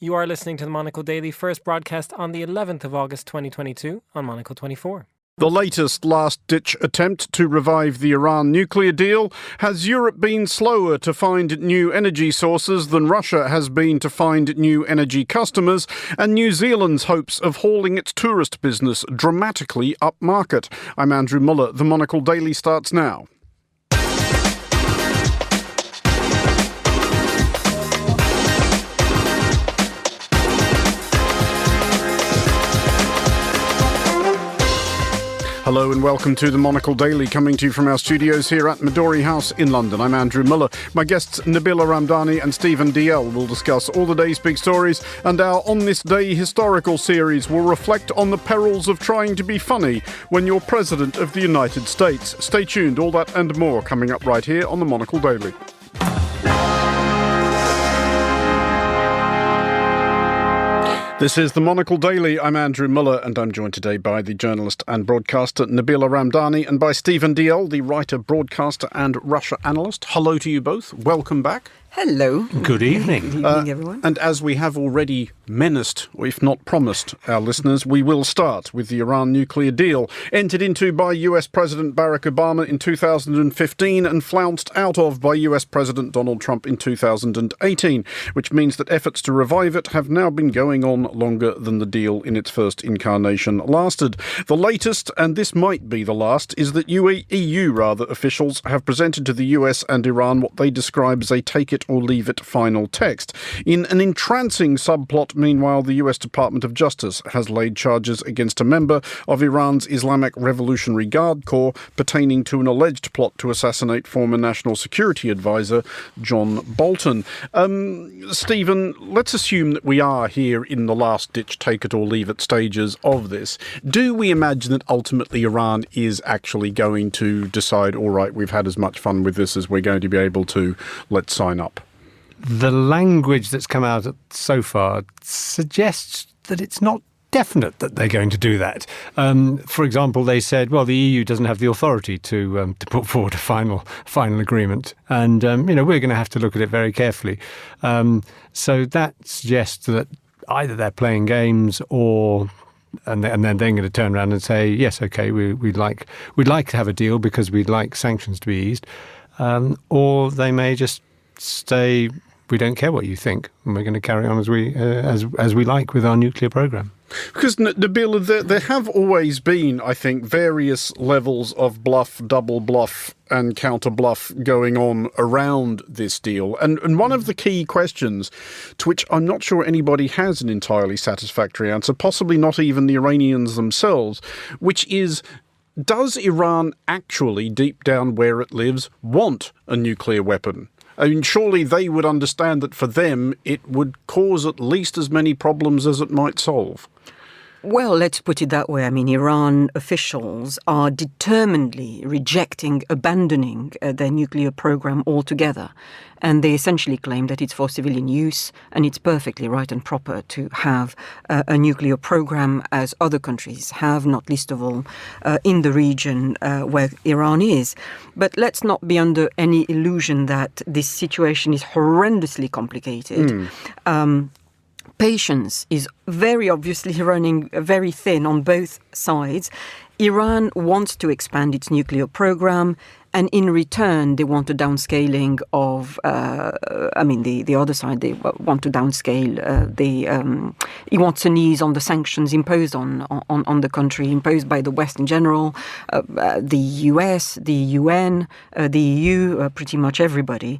You are listening to the Monocle Daily, first broadcast on the 11th of August 2022 on Monocle 24. The latest last-ditch attempt to revive the Iran nuclear deal. Has Europe been slower to find new energy sources than Russia has been to find new energy customers? And New Zealand's hopes of hauling its tourist business dramatically upmarket. I'm Andrew Muller. The Monocle Daily starts now. Hello and welcome to the Monocle Daily, coming to you from our studios here at Midori House in London. I'm Andrew Muller. My guests Nabila Ramdani and Stephen DL will discuss all the day's big stories, and our On This Day historical series will reflect on the perils of trying to be funny when you're President of the United States. Stay tuned, all that and more coming up right here on the Monocle Daily. This is the Monocle Daily. I'm Andrew Muller, and I'm joined today by the journalist and broadcaster Nabila Ramdani and by Stephen DL, the writer, broadcaster and Russia analyst. Hello to you both. Welcome back. Hello. Good evening. Good evening, everyone. And as we have already menaced, or if not promised, our listeners, we will start with the Iran nuclear deal, entered into by US President Barack Obama in 2015 and flounced out of by US President Donald Trump in 2018, which means that efforts to revive it have now been going on longer than the deal in its first incarnation lasted. The latest, and this might be the last, is that EU officials have presented to the US and Iran what they describe as a take it or leave it final text. In an entrancing subplot, meanwhile, the US Department of Justice has laid charges against a member of Iran's Islamic Revolutionary Guard Corps pertaining to an alleged plot to assassinate former National Security Advisor John Bolton. Stephen, let's assume that we are here in the last-ditch take-it-or-leave-it stages of this. Do we imagine that ultimately Iran is actually going to decide, all right, we've had as much fun with this as we're going to be able to, let's sign up? The language that's come out so far suggests that it's not definite that they're going to do that. For example, they said, well, the EU doesn't have the authority to put forward a final agreement. And, we're going to have to look at it very carefully. So that suggests that either they're playing games and then they're going to turn around and say, yes, OK, we'd like to have a deal because we'd like sanctions to be eased. Or they may just say, we don't care what you think, and we're going to carry on as we like with our nuclear program. Because, Nabila, there have always been, I think, various levels of bluff, double bluff and counter bluff going on around this deal. And one of the key questions to which I'm not sure anybody has an entirely satisfactory answer, possibly not even the Iranians themselves, which is, does Iran actually, deep down where it lives, want a nuclear weapon? I mean, surely they would understand that for them it would cause at least as many problems as it might solve. Well, let's put it that way. I mean, Iran officials are determinedly abandoning their nuclear program altogether. And they essentially claim that it's for civilian use, and it's perfectly right and proper to have a nuclear program as other countries have, not least of all in the region where Iran is. But let's not be under any illusion that this situation is horrendously complicated. Patience is very obviously running very thin on both sides. Iran wants to expand its nuclear program, and in return, they want a downscaling of, the other side, they want to downscale. He wants an ease on the sanctions imposed on the country, imposed by the West in general, the US, the UN, the EU, pretty much everybody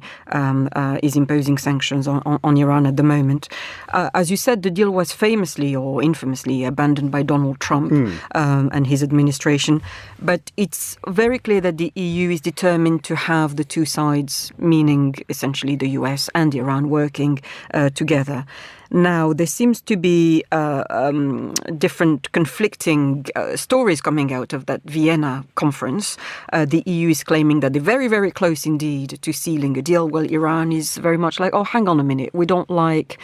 is imposing sanctions on Iran at the moment. As you said, the deal was famously or infamously abandoned by Donald Trump and his administration. But it's very clear that the EU is determined to have the two sides, meaning essentially the US and Iran, working together. Now, there seems to be different conflicting stories coming out of that Vienna conference. The EU is claiming that they're very, very close indeed to sealing a deal. Well, Iran is very much like, oh, hang on a minute, we don't like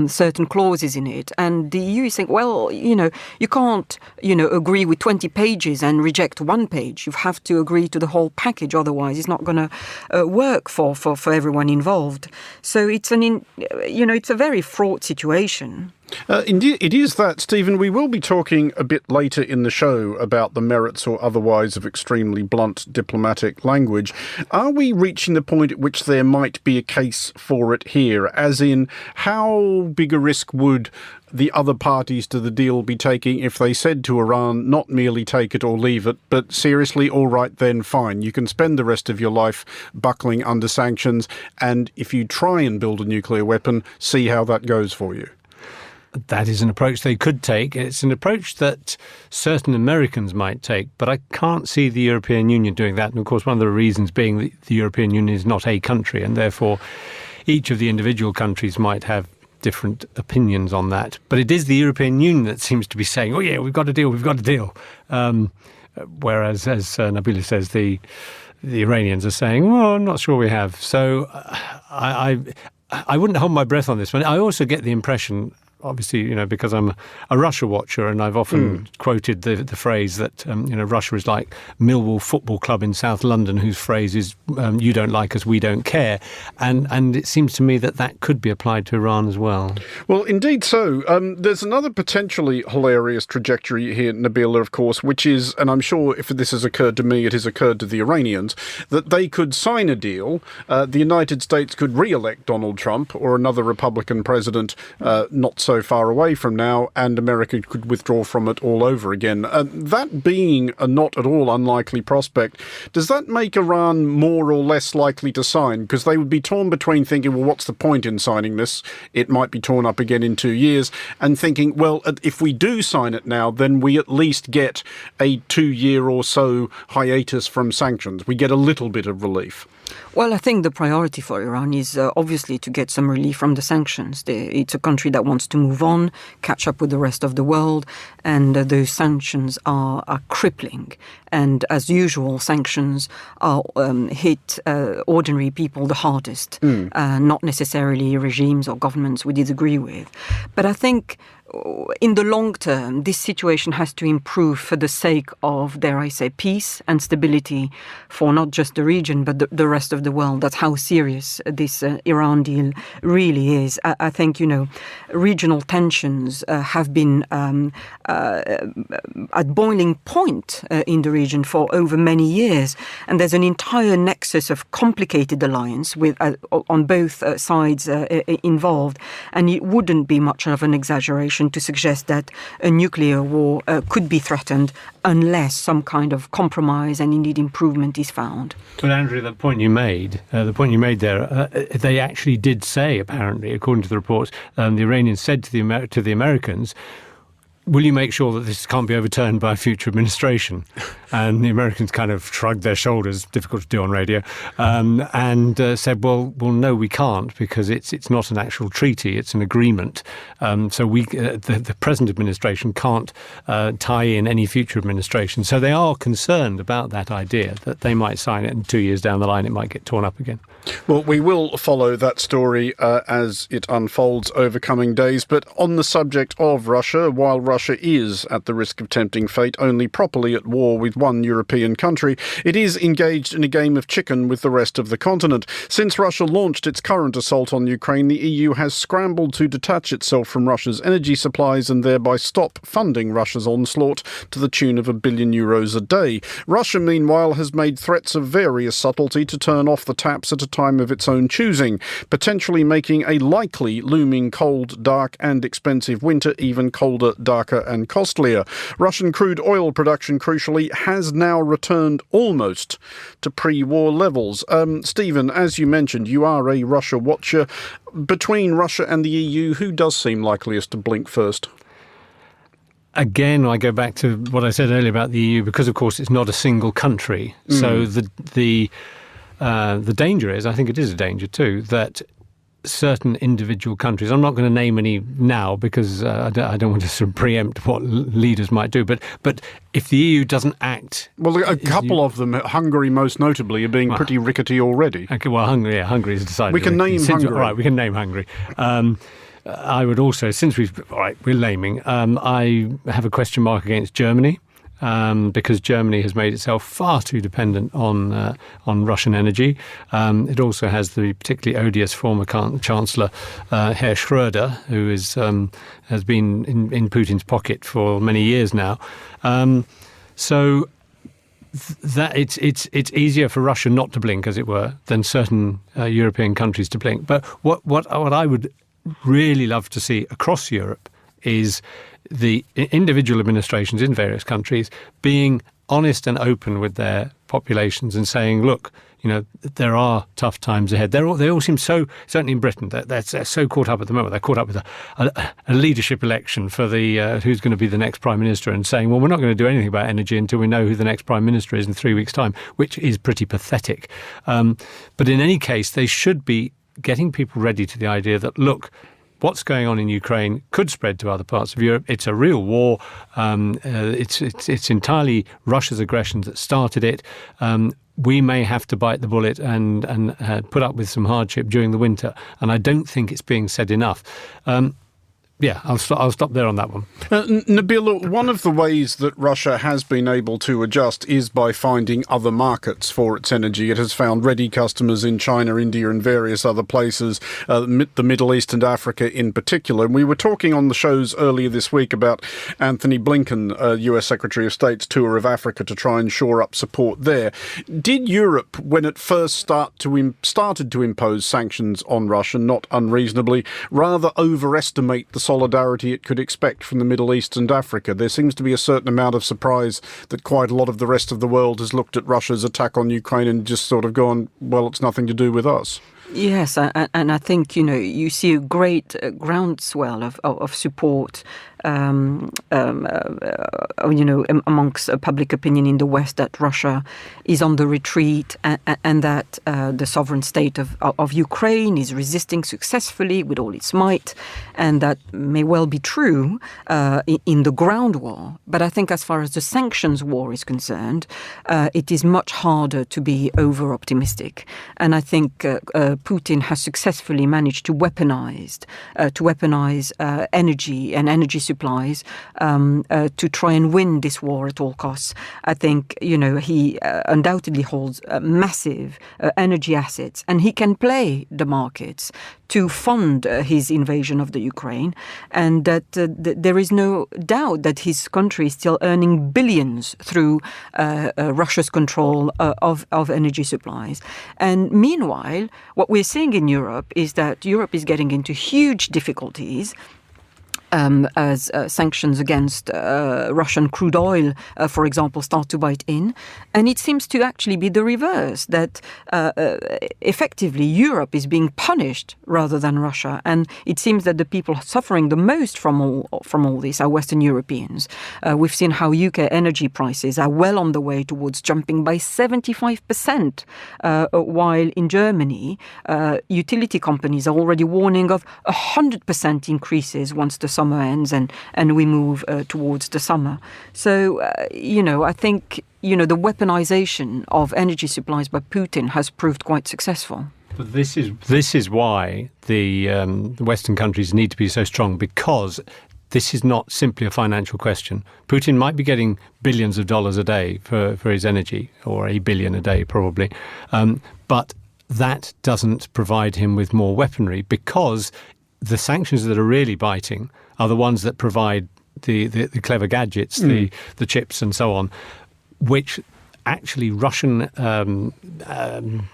certain clauses in it. And the EU is saying, well, you can't, agree with 20 pages and reject one page. You have to agree to the whole package. Otherwise, it's not going to work for everyone involved. So it's it's a very fraught fraught situation. Indeed, it is that, Stephen. We will be talking a bit later in the show about the merits or otherwise of extremely blunt diplomatic language. Are we reaching the point at which there might be a case for it here? As in, how big a risk would the other parties to the deal be taking if they said to Iran, not merely take it or leave it, but seriously, all right, then fine. You can spend the rest of your life buckling under sanctions, and if you try and build a nuclear weapon, see how that goes for you. That is an approach they could take. It's an approach that certain Americans might take, but I can't see the European Union doing that. And of course, one of the reasons being that the European Union is not a country, and therefore each of the individual countries might have different opinions on that. But it is the European Union that seems to be saying, oh yeah, we've got a deal. Whereas, as Nabila says, the Iranians are saying, well, I'm not sure we have. So I wouldn't hold my breath on this one. I also get the impression, obviously, because I'm a Russia watcher, and I've often quoted the phrase that, Russia is like Millwall Football Club in South London, whose phrase is, you don't like us, we don't care. And it seems to me that could be applied to Iran as well. Well, indeed so. There's another potentially hilarious trajectory here, Nabila, of course, which is, and I'm sure if this has occurred to me, it has occurred to the Iranians, that they could sign a deal. The United States could re-elect Donald Trump or another Republican president not so far away from now, and America could withdraw from it all over again. That being a not at all unlikely prospect, does that make Iran more or less likely to sign? Because they would be torn between thinking, well, what's the point in signing this? It might be torn up again in 2 years, and thinking, well, if we do sign it now, then we at least get a 2-year or so hiatus from sanctions. We get a little bit of relief. Well, I think the priority for Iran is obviously to get some relief from the sanctions. It's a country that wants to move on, catch up with the rest of the world, and those sanctions are crippling. And as usual, sanctions are hit ordinary people the hardest, not necessarily regimes or governments we disagree with. But I think in the long term, this situation has to improve for the sake of, dare I say, peace and stability for not just the region, but the rest of the world. That's how serious this Iran deal really is. I think, regional tensions have been at boiling point in the region for over many years. And there's an entire nexus of complicated alliance with on both sides involved. And it wouldn't be much of an exaggeration to suggest that a nuclear war could be threatened unless some kind of compromise and indeed improvement is found. But Andrew, the point you made there, they actually did say, apparently, according to the reports, the Iranians said to the Americans, will you make sure that this can't be overturned by a future administration? And the Americans kind of shrugged their shoulders, difficult to do on radio, and said, well, no, we can't, because it's not an actual treaty, it's an agreement. So the present administration can't tie in any future administration. So they are concerned about that idea, that they might sign it and 2 years down the line it might get torn up again. Well, we will follow that story as it unfolds over coming days. But on the subject of Russia, while Russia is, at the risk of tempting fate, only properly at war with one European country, it is engaged in a game of chicken with the rest of the continent. Since Russia launched its current assault on Ukraine, the EU has scrambled to detach itself from Russia's energy supplies and thereby stop funding Russia's onslaught to the tune of €1 billion a day. Russia, meanwhile, has made threats of various subtlety to turn off the taps at a time of its own choosing, potentially making a likely looming cold, dark and expensive winter even colder, darker and costlier. Russian crude oil production, crucially, has now returned almost to pre-war levels. Stephen, as you mentioned, you are a Russia watcher. Between Russia and the EU, who does seem likeliest to blink first? Again, I go back to what I said earlier about the EU, because, of course, it's not a single country. So the danger is, I think it is a danger too, that certain individual countries, I'm not going to name any now because I don't want to sort of preempt what leaders might do, but if the EU doesn't act... Well, a couple of them, Hungary most notably, are being pretty rickety already. Okay, well, Hungary has decided... We can name Hungary. Right, we can name Hungary. I would also, since we're naming, I have a question mark against Germany. because Germany has made itself far too dependent on Russian energy. It also has the particularly odious former Chancellor Herr Schröder, who has been in Putin's pocket for many years now. So that it's easier for Russia not to blink, as it were, than certain European countries to blink. But what I would really love to see across Europe is the individual administrations in various countries being honest and open with their populations and saying, look, there are tough times ahead. They all seem so, certainly in Britain, they're so caught up at the moment. They're caught up with a leadership election for the who's going to be the next Prime Minister, and saying, well, we're not going to do anything about energy until we know who the next Prime Minister is in 3 weeks' time, which is pretty pathetic. But in any case, they should be getting people ready to the idea that, look, what's going on in Ukraine could spread to other parts of Europe. It's a real war. It's entirely Russia's aggression that started it. We may have to bite the bullet and put up with some hardship during the winter. And I don't think it's being said enough. I'll stop there on that one. Nabila, one of the ways that Russia has been able to adjust is by finding other markets for its energy. It has found ready customers in China, India and various other places, the Middle East and Africa in particular. And we were talking on the shows earlier this week about Anthony Blinken, US Secretary of State's tour of Africa to try and shore up support there. Did Europe, when it first started to impose sanctions on Russia, not unreasonably, rather overestimate the solidarity it could expect from the Middle East and Africa? There seems to be a certain amount of surprise that quite a lot of the rest of the world has looked at Russia's attack on Ukraine and just sort of gone, well, it's nothing to do with us. Yes, and I think, you see a great groundswell of support, amongst public opinion in the West, that Russia is on the retreat and that the sovereign state of Ukraine is resisting successfully with all its might. And that may well be true in the ground war. But I think as far as the sanctions war is concerned, it is much harder to be over-optimistic. And I think Putin has successfully managed to weaponize energy and energy supplies to try and win this war at all costs. I think, he undoubtedly holds massive energy assets, and he can play the markets to fund his invasion of the Ukraine, and that there is no doubt that his country is still earning billions through Russia's control of energy supplies. And meanwhile, what we're seeing in Europe is that Europe is getting into huge difficulties as sanctions against Russian crude oil, for example, start to bite in. And it seems to actually be the reverse, that effectively Europe is being punished rather than Russia. And it seems that the people suffering the most from all this are Western Europeans. We've seen how UK energy prices are well on the way towards jumping by 75%, while in Germany, utility companies are already warning of 100% increases once the summer ends and we move towards the summer. So, I think, the weaponization of energy supplies by Putin has proved quite successful. But this is why the Western countries need to be so strong, because this is not simply a financial question. Putin might be getting billions of dollars a day for his energy, or $1 billion a day probably, but that doesn't provide him with more weaponry, because the sanctions that are really biting are the ones that provide the clever gadgets, the chips and so on, which actually Russian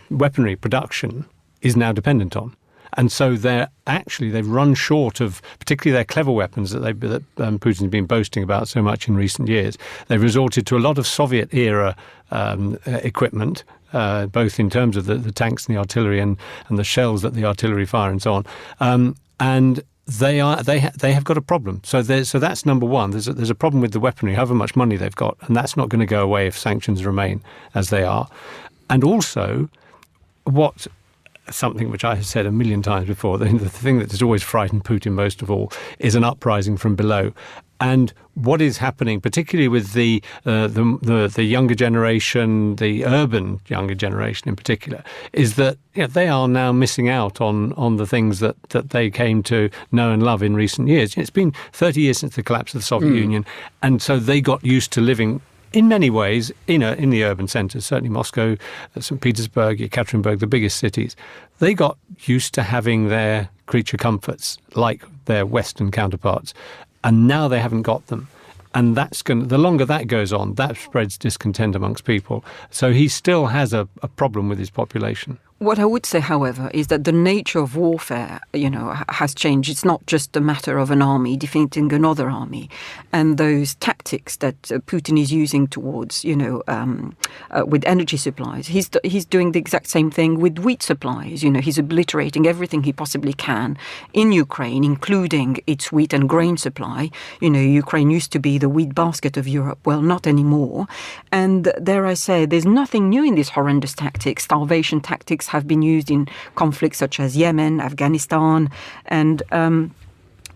weaponry production is now dependent on. And so they've run short of particularly their clever weapons that Putin's been boasting about so much in recent years. They've resorted to a lot of Soviet-era equipment, both in terms of the tanks and the artillery and the shells that the artillery fire and so on. And they have got a problem. So that's number one. There's a problem with the weaponry, however much money they've got, and that's not going to go away if sanctions remain as they are. And also, something which I have said a million times before, the thing that has always frightened Putin most of all is an uprising from below. And what is happening, particularly with the younger generation, the urban younger generation in particular, is that they are now missing out on the things that they came to know and love in recent years. It's been 30 years since the collapse of the Soviet Union, and so they got used to living in many ways, in the urban centres, certainly Moscow, St. Petersburg, Ekaterinburg, the biggest cities, they got used to having their creature comforts like their Western counterparts, and now they haven't got them. And the longer that goes on, that spreads discontent amongst people. So he still has a problem with his population. What I would say, however, is that the nature of warfare, has changed. It's not just a matter of an army defeating another army. And those tactics that Putin is using towards, with energy supplies, he's doing the exact same thing with wheat supplies. He's obliterating everything he possibly can in Ukraine, including its wheat and grain supply. Ukraine used to be the wheat basket of Europe. Well, not anymore. And dare I say, there's nothing new in these horrendous tactics. Starvation tactics have been used in conflicts such as Yemen, Afghanistan, and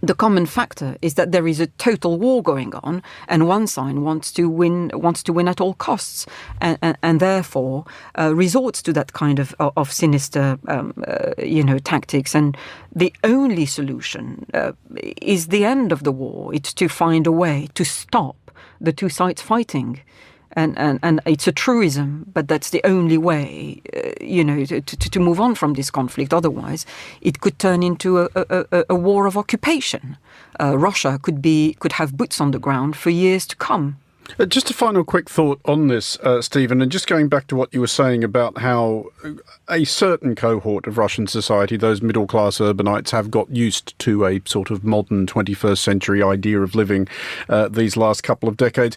the common factor is that there is a total war going on, and one side wants to win at all costs, and therefore resorts to that kind of sinister, tactics. And the only solution is the end of the war. It's to find a way to stop the two sides fighting. And it's a truism, but that's the only way, to move on from this conflict. Otherwise, it could turn into a war of occupation. Russia could have boots on the ground for years to come. Just a final quick thought on this, Stephen, and just going back to what you were saying about how a certain cohort of Russian society, those middle-class urbanites, have got used to a sort of modern 21st century idea of living these last couple of decades.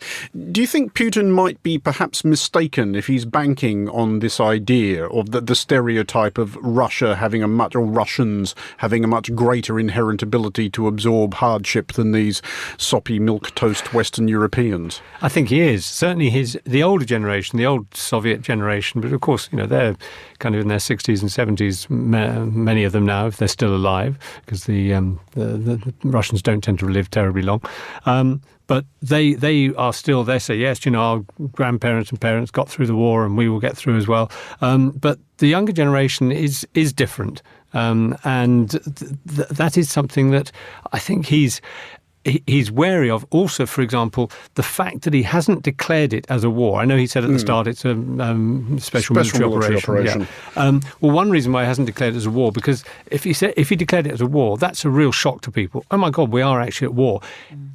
Do you think Putin might be perhaps mistaken if he's banking on this idea of the stereotype of Russians having a much greater inherent ability to absorb hardship than these soppy milquetoast Western Europeans? I think he is. Certainly the older generation, the old Soviet generation, but of course, they're kind of in their 60s and 70s, many of them now, if they're still alive, because the Russians don't tend to live terribly long. But they are still, they say, yes, our grandparents and parents got through the war and we will get through as well. But the younger generation is different. And that is something that I think he's wary of. Also, for example, the fact that he hasn't declared it as a war. I know he said at the start it's a special military operation. Yeah. Well, one reason why he hasn't declared it as a war, because if he declared it as a war, that's a real shock to people. Oh my God, we are actually at war.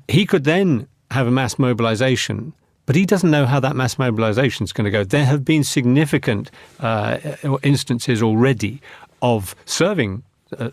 He could then have a mass mobilization, but he doesn't know how that mass mobilization is going to go. There have been significant instances already of serving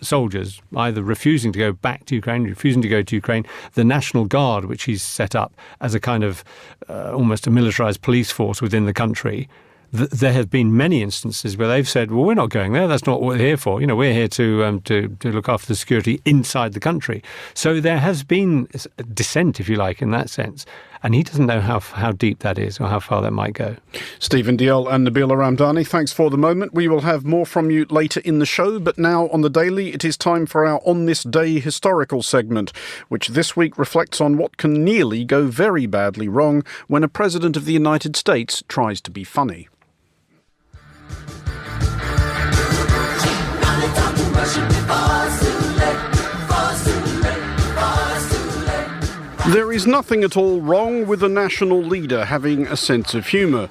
soldiers either refusing to go back to Ukraine, refusing to go to Ukraine. The National Guard, which he's set up as a kind of almost a militarized police force within the country, there have been many instances where they've said, well, we're not going there. That's not what we're here for. We're here to look after the security inside the country. So there has been dissent, if you like, in that sense. And he doesn't know how deep that is or how far that might go. Stephen Diel and Nabila Ramdani, thanks for the moment. We will have more from you later in the show, but now on The Daily, it is time for our On This Day historical segment, which this week reflects on what can nearly go very badly wrong when a president of the United States tries to be funny. There is nothing at all wrong with a national leader having a sense of humour.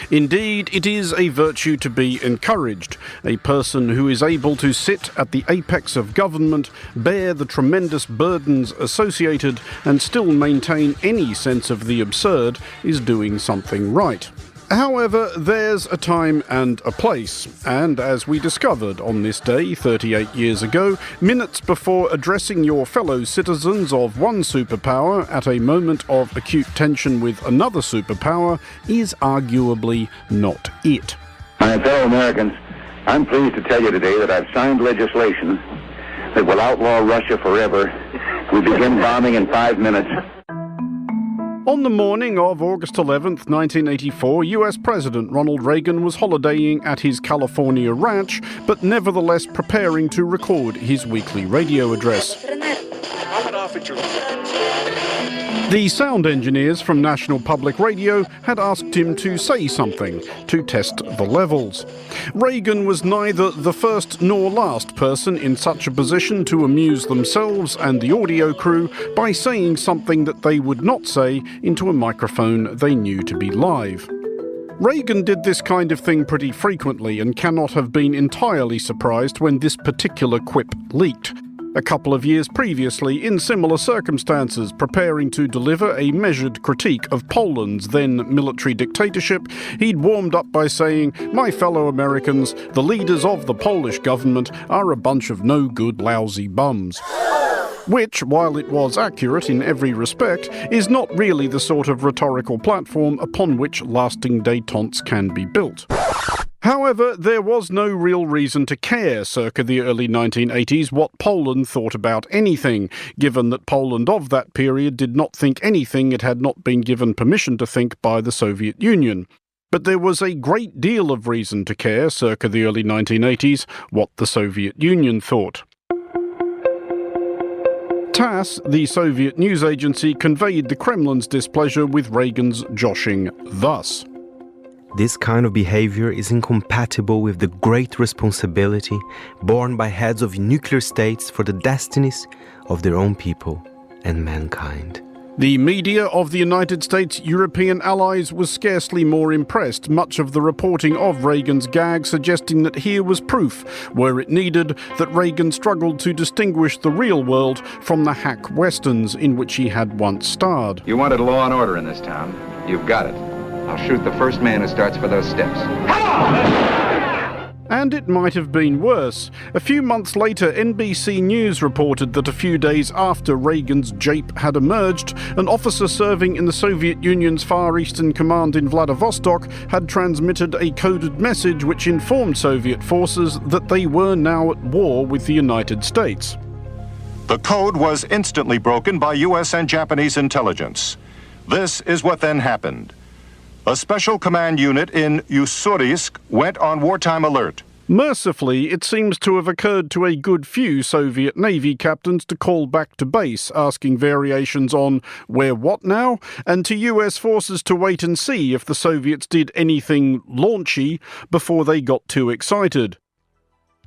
Indeed, it is a virtue to be encouraged. A person who is able to sit at the apex of government, bear the tremendous burdens associated, and still maintain any sense of the absurd is doing something right. However, there's a time and a place, and as we discovered on this day 38 years ago, minutes before addressing your fellow citizens of one superpower at a moment of acute tension with another superpower is arguably not it. My fellow Americans, I'm pleased to tell you today that I've signed legislation that will outlaw Russia forever. We begin bombing in 5 minutes. On the morning of August 11th, 1984, US President Ronald Reagan was holidaying at his California ranch, but nevertheless preparing to record his weekly radio address. The sound engineers from National Public Radio had asked him to say something to test the levels. Reagan was neither the first nor last person in such a position to amuse themselves and the audio crew by saying something that they would not say into a microphone they knew to be live. Reagan did this kind of thing pretty frequently and cannot have been entirely surprised when this particular quip leaked. A couple of years previously, in similar circumstances, preparing to deliver a measured critique of Poland's then military dictatorship, he'd warmed up by saying, "My fellow Americans, the leaders of the Polish government are a bunch of no-good, lousy bums." Which, while it was accurate in every respect, is not really the sort of rhetorical platform upon which lasting détentes can be built. However, there was no real reason to care circa the early 1980s what Poland thought about anything, given that Poland of that period did not think anything it had not been given permission to think by the Soviet Union. But there was a great deal of reason to care circa the early 1980s what the Soviet Union thought. TASS, the Soviet news agency, conveyed the Kremlin's displeasure with Reagan's joshing thus. This kind of behavior is incompatible with the great responsibility borne by heads of nuclear states for the destinies of their own people and mankind. The media of the United States' European allies was scarcely more impressed, much of the reporting of Reagan's gag suggesting that here was proof, where it needed, that Reagan struggled to distinguish the real world from the hack westerns in which he had once starred. You wanted law and order in this town. You've got it. I'll shoot the first man who starts for those steps. And it might have been worse. A few months later, NBC News reported that a few days after Reagan's jape had emerged, an officer serving in the Soviet Union's Far Eastern Command in Vladivostok had transmitted a coded message which informed Soviet forces that they were now at war with the United States. The code was instantly broken by U.S. and Japanese intelligence. This is what then happened. A special command unit in Ussurisk went on wartime alert. Mercifully, it seems to have occurred to a good few Soviet Navy captains to call back to base, asking variations on "where what now?" and to US forces to wait and see if the Soviets did anything launchy before they got too excited.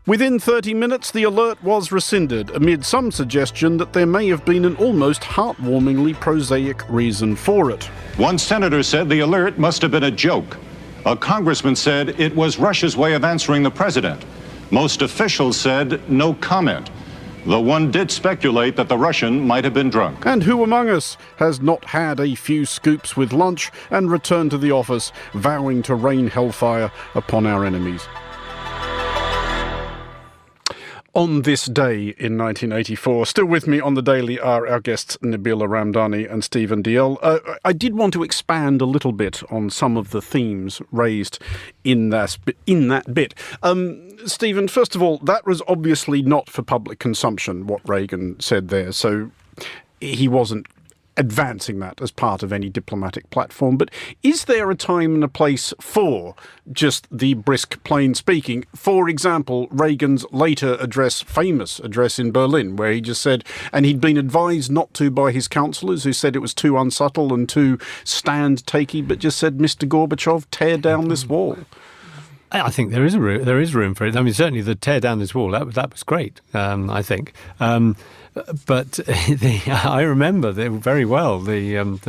Within 30 minutes, the alert was rescinded, amid some suggestion that there may have been an almost heartwarmingly prosaic reason for it. One senator said the alert must have been a joke. A congressman said it was Russia's way of answering the president. Most officials said no comment, though one did speculate that the Russian might have been drunk. And who among us has not had a few scoops with lunch and returned to the office vowing to rain hellfire upon our enemies? On this day in 1984, still with me on the Daily are our guests Nabila Ramdani and Stephen Diel. I did want to expand a little bit on some of the themes raised in that bit. Stephen, first of all, that was obviously not for public consumption, what Reagan said there, so he wasn't advancing that as part of any diplomatic platform. But is there a time and a place for just the brisk, plain speaking? For example, Reagan's later famous address in Berlin, where he just said, and he'd been advised not to by his counsellors who said it was too unsubtle and too stand-takey, but just said, "Mr. Gorbachev, tear down this wall." I think there is room for it. I mean, certainly the tear down this wall, that was great, I think. But I remember very well the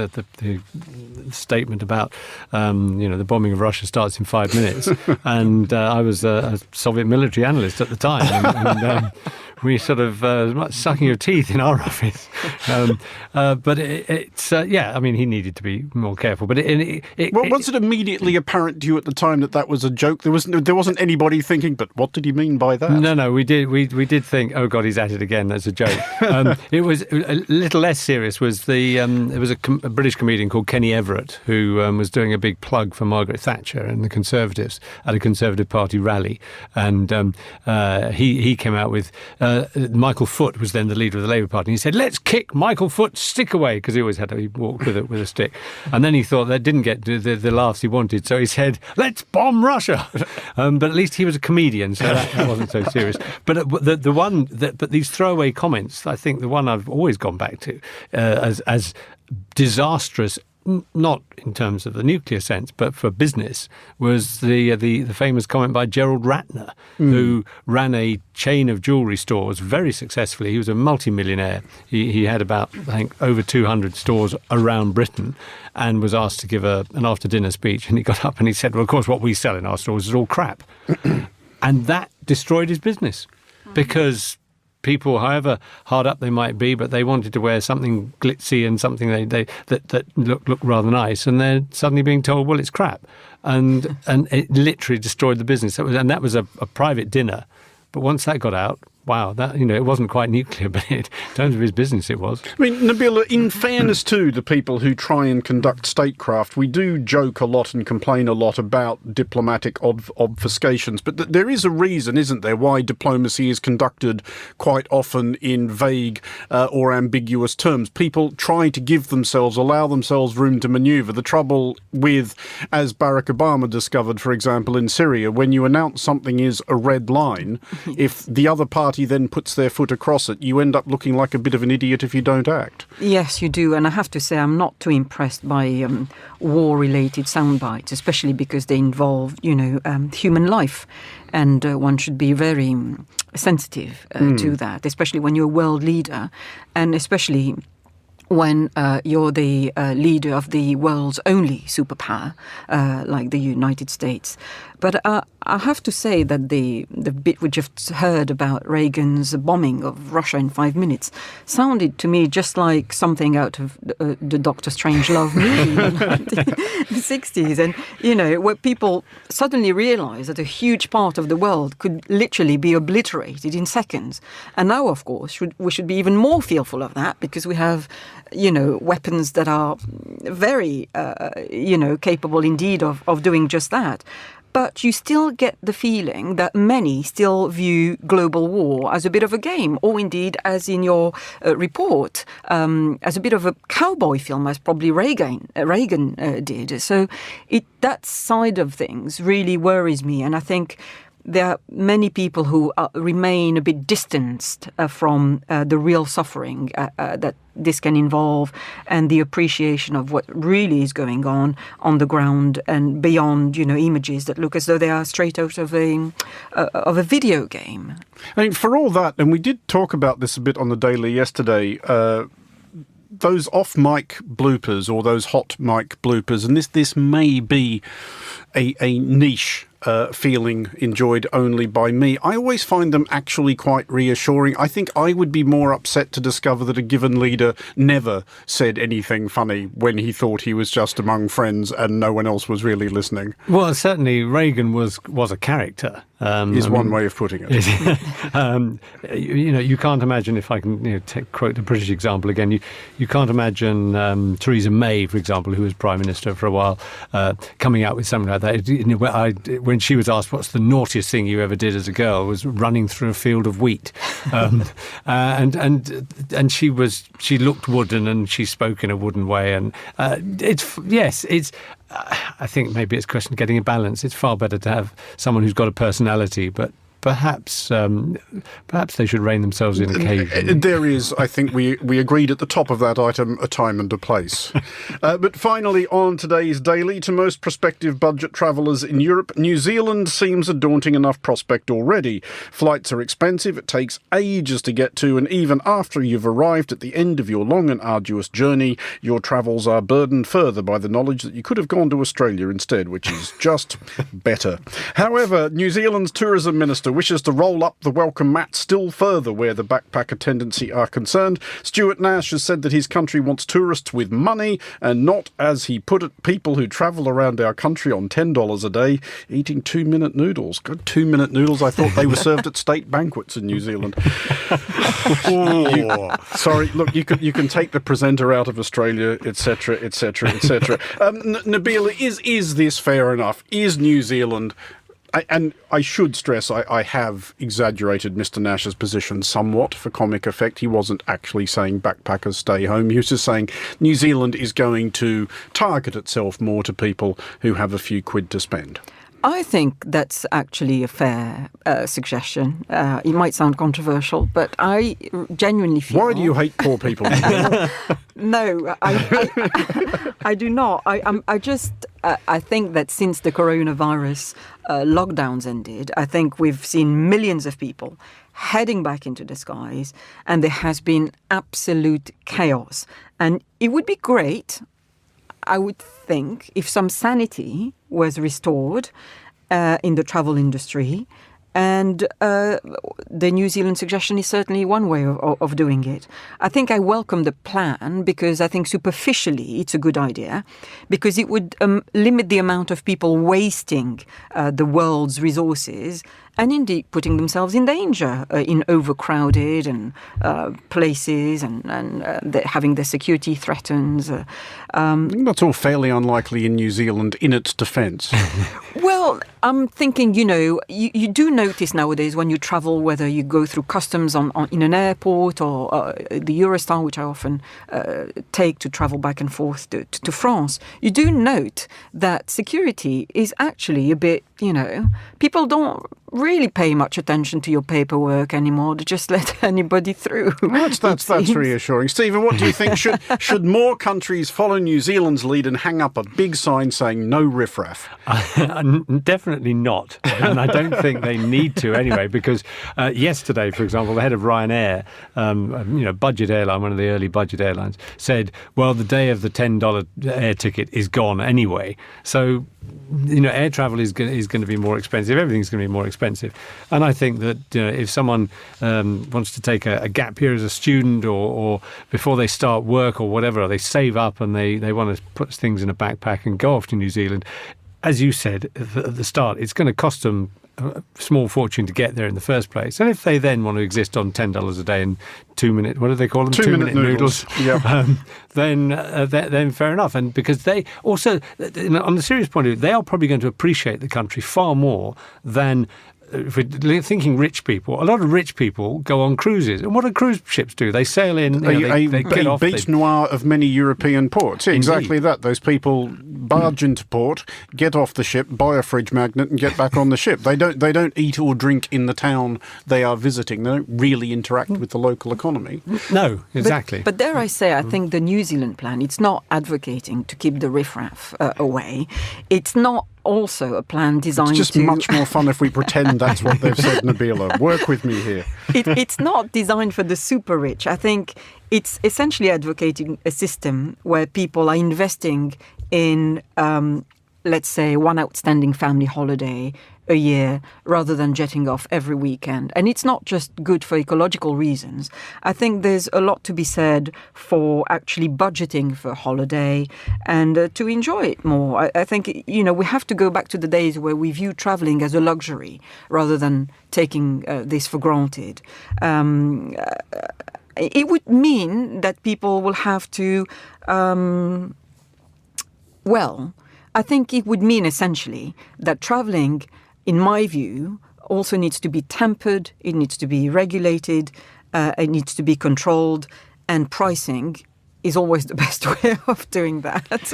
statement about the bombing of Russia starts in 5 minutes, and I was a Soviet military analyst at the time, and we sort of much sucking of teeth in our office. But I mean, he needed to be more careful. But was it immediately apparent to you at the time that was a joke? There wasn't anybody thinking, but what did he mean by that? No, we did think, oh God, he's at it again. That's a joke. It was a little less serious. There was a British comedian called Kenny Everett who was doing a big plug for Margaret Thatcher and the Conservatives at a Conservative Party rally, and he came out with Michael Foot was then the leader of the Labour Party. And he said, let's kick Michael Foot's stick away, because he walked with a stick. And then he thought that didn't get the laughs he wanted, so he said, let's bomb Russia. But at least he was a comedian, so that wasn't so serious. But but these throwaway comments, I think the one I've always gone back to as disastrous, not in terms of the nuclear sense, but for business, was the famous comment by Gerald Ratner, who ran a chain of jewellery stores very successfully. He was a multimillionaire. He had about, I think, over 200 stores around Britain, and was asked to give an after-dinner speech. And he got up and he said, well, of course, what we sell in our stores is all crap. And that destroyed his business, because people, however hard up they might be, but they wanted to wear something glitzy and something that looked rather nice, and they're suddenly being told, well, it's crap, and it literally destroyed the business. That was a private dinner, but once that got out, wow, that it wasn't quite nuclear, but in terms of his business, it was. I mean, Nabila, in fairness to the people who try and conduct statecraft, we do joke a lot and complain a lot about diplomatic obfuscations, but there is a reason, isn't there, why diplomacy is conducted quite often in vague or ambiguous terms. People try to allow themselves room to manoeuvre. The trouble with, as Barack Obama discovered, for example, in Syria, when you announce something is a red line, if the other party then puts their foot across it, you end up looking like a bit of an idiot if you don't act. Yes, you do. And I have to say, I'm not too impressed by war-related sound bites, especially because they involve, human life. And one should be very sensitive to that, especially when you're a world leader, and especially when you're the leader of the world's only superpower, like the United States. But I have to say that the bit we just heard about Reagan's bombing of Russia in 5 minutes sounded to me just like something out of the Dr. Strangelove movie in the 60s. And, where people suddenly realised that a huge part of the world could literally be obliterated in seconds. And now, of course, we should be even more fearful of that, because we have, weapons that are very, capable indeed of doing just that. But you still get the feeling that many still view global war as a bit of a game, or indeed, as in your report, as a bit of a cowboy film, as probably Reagan did. So that side of things really worries me. And I think there are many people who remain a bit distanced from the real suffering that this can involve, and the appreciation of what really is going on the ground and beyond, images that look as though they are straight out of a video game. I mean, for all that, and we did talk about this a bit on the Daily yesterday, those off-mic bloopers or those hot mic bloopers, and this may be a niche feeling enjoyed only by me. I always find them actually quite reassuring. I think I would be more upset to discover that a given leader never said anything funny when he thought he was just among friends and no one else was really listening. Well, certainly Reagan was a character. Is one way of putting it. You can't imagine, if I can quote the British example again, you can't imagine Theresa May, for example, who was Prime Minister for a while, coming out with something like that. When she was asked what's the naughtiest thing you ever did as a girl, was running through a field of wheat. And she looked wooden and she spoke in a wooden way. And it's I think maybe it's a question of getting a balance. It's far better to have someone who's got a personality, but perhaps they should rein themselves in occasionally. There is, I think we agreed at the top of that item, a time and a place. But finally, on today's Daily, to most prospective budget travellers in Europe, New Zealand seems a daunting enough prospect already. Flights are expensive, it takes ages to get to, and even after you've arrived at the end of your long and arduous journey, your travels are burdened further by the knowledge that you could have gone to Australia instead, which is just better. However, New Zealand's tourism minister wishes to roll up the welcome mat still further where the backpacker tendency are concerned. Stuart Nash has said that his country wants tourists with money and not, as he put it, people who travel around our country on $10 a day eating 2-minute noodles. Good 2-minute noodles. I thought they were served at state banquets in New Zealand. Sorry, look, you can take the presenter out of Australia, etc., etc., etc. Nabila, is this fair enough? Is New Zealand And I should stress, I have exaggerated Mr. Nash's position somewhat for comic effect. He wasn't actually saying backpackers stay home. He was just saying New Zealand is going to target itself more to people who have a few quid to spend. I think that's actually a fair suggestion. It might sound controversial, but I genuinely feel... Why do you hate poor people? No, I do not. I think that since the coronavirus lockdowns ended, I think we've seen millions of people heading back into the skies, and there has been absolute chaos. And it would be great, I would think, if some sanity was restored in the travel industry. And the New Zealand suggestion is certainly one way of doing it. I think I welcome the plan because I think superficially it's a good idea, because it would limit the amount of people wasting the world's resources and indeed putting themselves in danger in overcrowded and places and having their security threatened. That's all fairly unlikely in New Zealand, in its defence. Well, I'm thinking, you do notice nowadays when you travel, whether you go through customs in an airport or the Eurostar, which I often take to travel back and forth to France, you do note that security is actually a bit, people don't really pay much attention to your paperwork anymore. To just let anybody through. That's reassuring. Stephen, what do you think? Should more countries follow New Zealand's lead and hang up a big sign saying no riffraff? Definitely not. And I don't think they need to anyway, because yesterday, for example, the head of Ryanair, budget airline, one of the early budget airlines, said, well, the day of the $10 air ticket is gone anyway. So, air travel is going to be more expensive. Everything's going to be more expensive. And I think that if someone wants to take a gap year as a student or before they start work or whatever, or they save up and they want to put things in a backpack and go off to New Zealand, as you said at the start, it's going to cost them a small fortune to get there in the first place. And if they then want to exist on $10 a day and 2 minute, what do they call them? 2 minute noodles. Yep. Then fair enough. And because they also, on the serious point of view, they are probably going to appreciate the country far more than, if we're thinking rich people, a lot of rich people go on cruises. And what do cruise ships do? They sail in, they get off. A beach noir of many European ports. Yeah, exactly that. Those people barge into port, get off the ship, buy a fridge magnet and get back on the ship. They don't eat or drink in the town they are visiting. They don't really interact with the local economy. No, exactly. But dare I say, I think the New Zealand plan, it's not advocating to keep the riffraff away. It's not also a plan designed to... It's just much more fun if we pretend that's what they've said, Nabila. Work with me here. It's not designed for the super rich. I think it's essentially advocating a system where people are investing in, let's say, one outstanding family holiday a year rather than jetting off every weekend. And it's not just good for ecological reasons. I think there's a lot to be said for actually budgeting for a holiday and to enjoy it more. I think, we have to go back to the days where we view traveling as a luxury rather than taking this for granted. It would mean that people will have to, I think it would mean essentially that traveling, in my view, also needs to be tempered, it needs to be regulated, it needs to be controlled, and pricing is always the best way of doing that.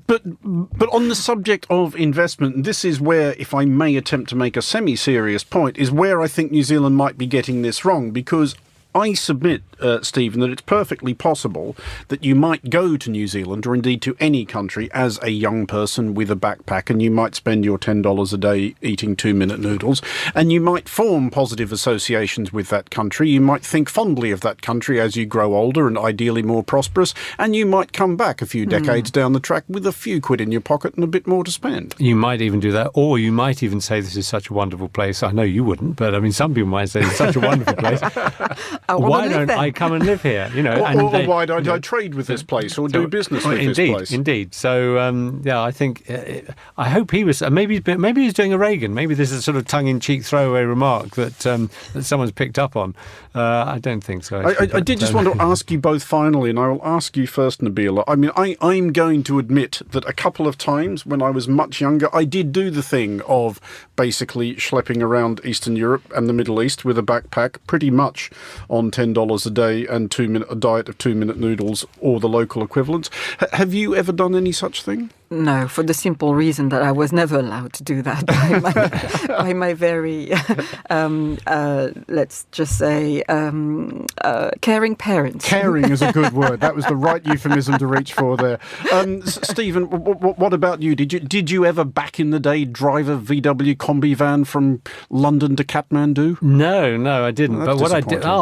But on the subject of investment, this is where, if I may attempt to make a semi-serious point, is where I think New Zealand might be getting this wrong, because I submit, Stephen, that it's perfectly possible that you might go to New Zealand or indeed to any country as a young person with a backpack, and you might spend your $10 a day eating 2 minute noodles, and you might form positive associations with that country. You might think fondly of that country as you grow older and ideally more prosperous, and you might come back a few decades down the track with a few quid in your pocket and a bit more to spend. You might even do that, or you might even say this is such a wonderful place. I know you wouldn't, but I mean, some people might say it's such a wonderful place. Why don't I come and live here? You know, or why don't I trade with this place or do business with this place? Indeed. So I think I hope he was maybe he's doing a Reagan. Maybe this is a sort of tongue-in-cheek throwaway remark that someone's picked up on. I don't think so. I did just want to ask you both finally, and I will ask you first, Nabila. I mean, I'm going to admit that a couple of times when I was much younger, I did do the thing of basically schlepping around Eastern Europe and the Middle East with a backpack, pretty much on $10 a day and a diet of 2-minute noodles or the local equivalents. Have you ever done any such thing? No, for the simple reason that I was never allowed to do that by my very, let's just say, caring parents. Caring is a good word. That was the right euphemism to reach for there. Stephen, what about you? Did you ever back in the day drive a VW combi van from London to Kathmandu? No, I didn't. Well,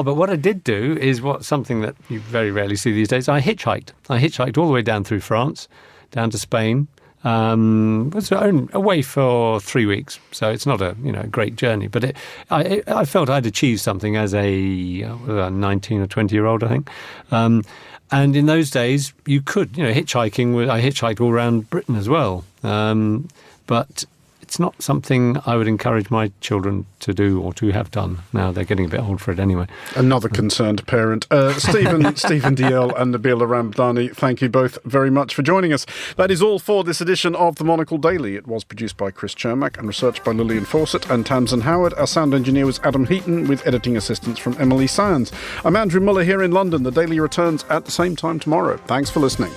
but what I did do is something that you very rarely see these days. I hitchhiked all the way down through France, down to Spain. Was away for 3 weeks, so it's not a great journey. But I felt I'd achieved something as a 19 or 20-year-old, I think. And in those days, you could hitchhiking. I hitchhiked all around Britain as well. But it's not something I would encourage my children to do or to have done. Now they're getting a bit old for it anyway. Another concerned parent. Stephen DL and Nabila Ramdani, thank you both very much for joining us. That is all for this edition of the Monocle Daily. It was produced by Chris Chermack and researched by Lillian Fawcett and Tamsin Howard. Our sound engineer was Adam Heaton, with editing assistance from Emily Sands. I'm Andrew Muller here in London. The Daily returns at the same time tomorrow. Thanks for listening.